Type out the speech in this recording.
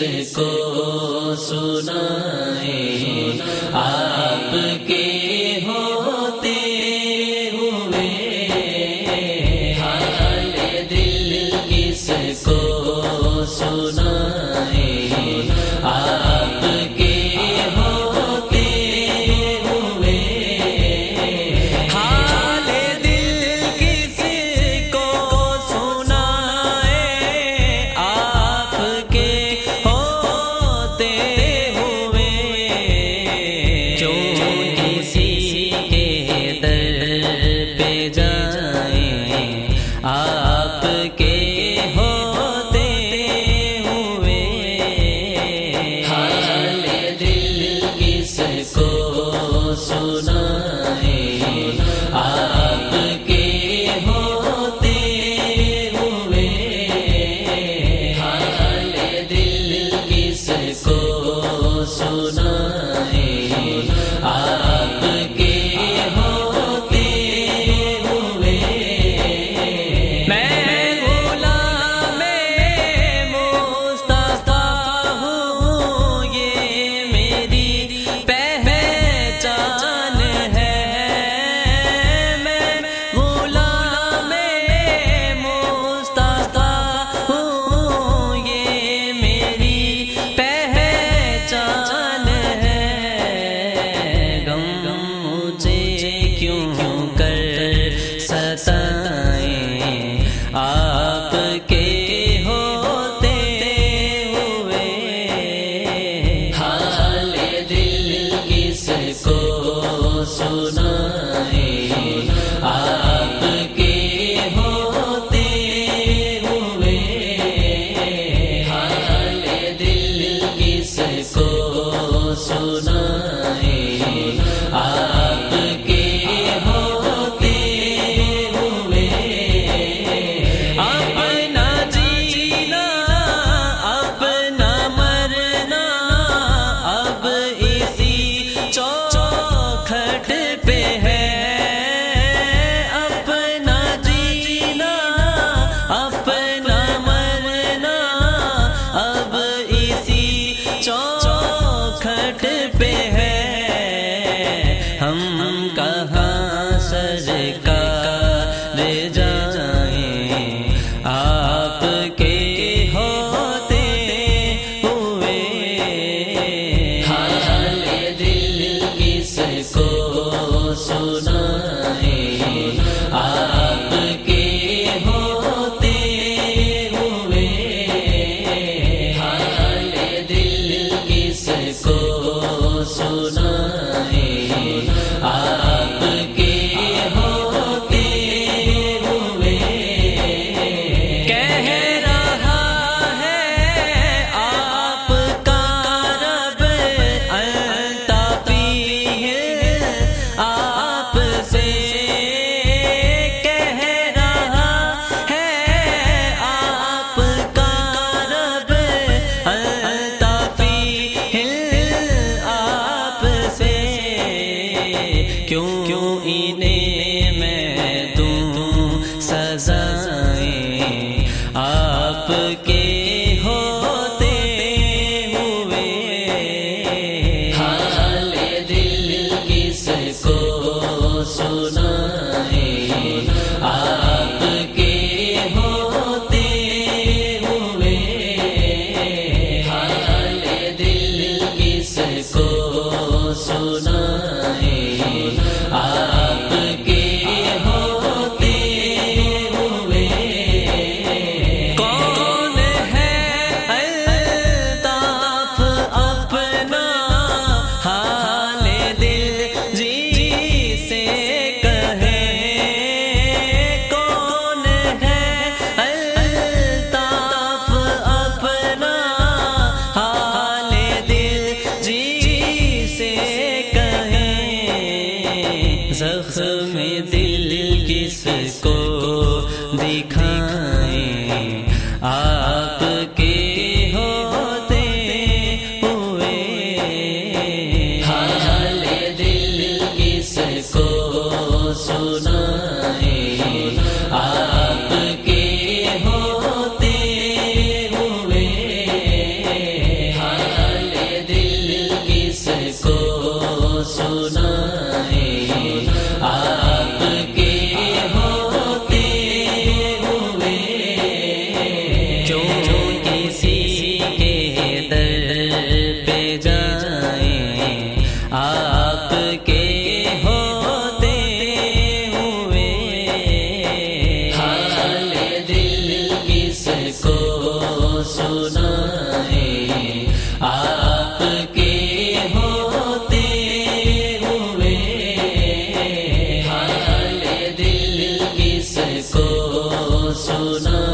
کو سنائیں آپ کے ہوتے ہوئے، حال دل کس کو سنائیں آپ کے ہوتے ہوئے، حال دل کس کو سنائیں آپ کے ہوتے ہوئے، کیوں کسی کے در پہ جائیں آپ کے ہوتے ہوئے، حال دل کس کو سنائیں آپ کے ہوتے ہوئے، حال دل کس کو سنائیں آپ کے ہوتے ہوئے، میں غلام مصطفیٰ ہوں یہ میری پہچان ہے، میں غلام مصطفیٰ ہوں یہ میری پہچان ہے، غم مجھے کیوں کر ستائیں آپ کے ہوتے ہوئے، حال دل کس کو سنائیں آپ کے ہوتے ہوئے، حال دل کس کو سنائیں آپ کے ہوتے ہوئے، اپنا جینا اپنا مرنا اب اسی چوکھٹ پہ ہے، اپنا جینا اپنا مرنا اب اسی چوکھٹ پہ ہے، ہم کہاں سرکار جائیں آپ کے ہوتے ہوئے، حال دل کس کو سنائیں آپ کے ہوتے ہوئے، حال دل کس کو سنائیں آپ کے ہوتے ہوئے، کہہ رہا ہے آپ کا رب الطفیل آپ سے، کہہ رہا ہے آپ کا رب الطفیل آپ سے، کیوں انہیں میں دوں سزائیں آپ کے ہوتے ہوئے، حال دل کس کو سنائیں آپ کے ہوتے ہوئے، حال دل کس کو سنائیں آپ کے ہوتے ہوئے، کون ہے سنا